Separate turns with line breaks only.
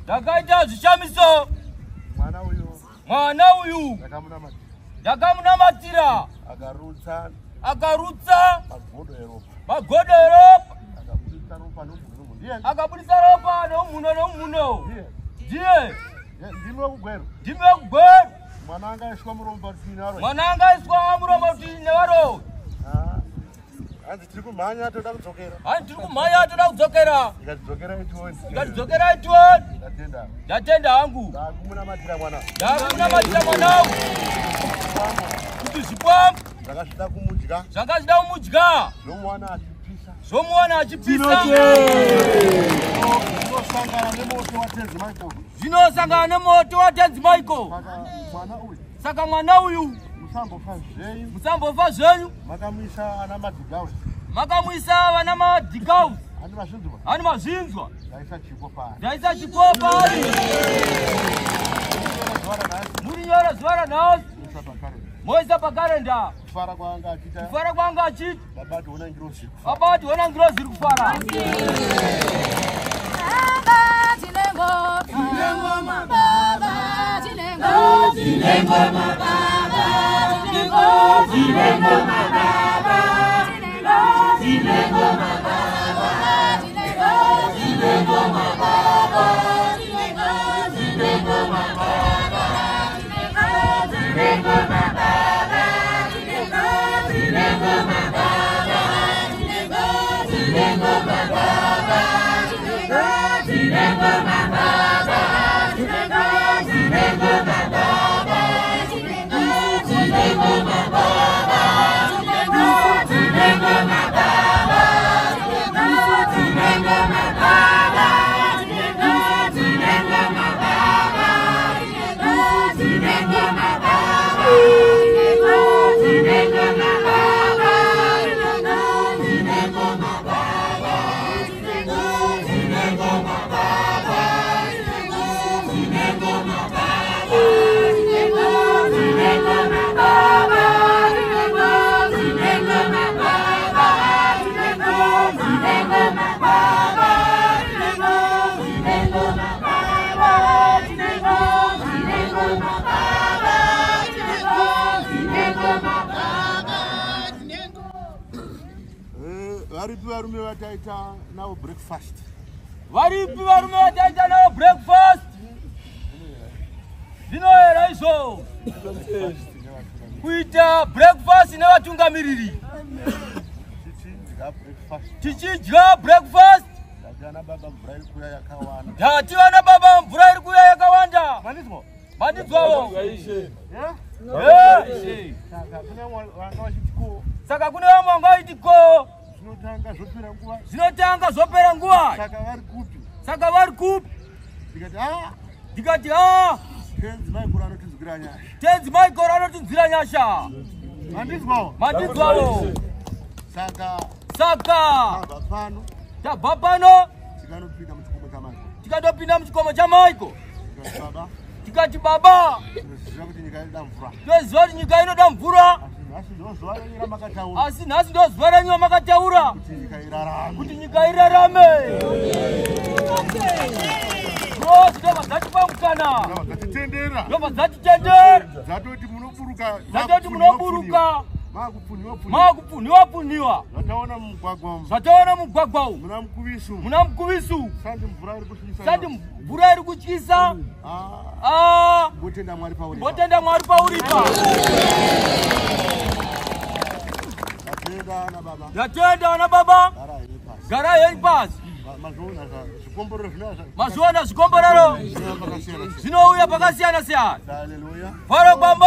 Dakaita zishamiso. Mwana uyu. Ndakamunamatira. Akarutsa. Magodo Europa. Akabudisa ropa nomuno. Ndiye. Ndime kugwero. Mwananga iswa muromba kuti nevaro. Anzi tiri kumhanya toda kudzokera. Ikatidzokera itioni. Ndatenda hangu. Ndakumunamatira mwana. Kuti zipwamu. Zvakazvida kumudya. Zomuwana achipisa. Zvinosangana nemoto watenzi Michael. Saka mwana uyu musambofa zvenyu. Makamwisa vana madhigausi. Ani mazvinzwa. Ndaisa chipo pari. Murinyora zuva ranhasi. Moisa pakarenda. Kufara kwanga achiti. Babati wona ngirozi iri kufara. Varipi varume vataita navo breakfast. Zvinoera izvo. Kuita breakfast nevatungamiriri. Tichidya breakfast. Ndati vana baba mvura iri kuuya yakawanda. Mandidzwawo. Saka kune vamwe vanga vachiti ko. Zvinotanga zvopera nguva. Saka vari kupi? Ndikati tenzi Michael anotinzwira nyasha. Mandidzwawo. Saka tabva pano tikatopinda muchikomo chaMichael. tikati baba twezoti nyika inoda mvura asi nhasi ndo zuva renyu ramakataura kuti nyika irarame. Ndobva dzatipamukana ndobva dzatitendera dzatoti munoburuka makupfunhiwa zvataona mugwagwa umu muna mukuvisu sati mvura iri kutyisa mbotenda Mwari pauripa. Yatenda vana baba garai henyu pasi mazviona zvikomborero zvinouya pakasiyana siyana. Faro kwambo.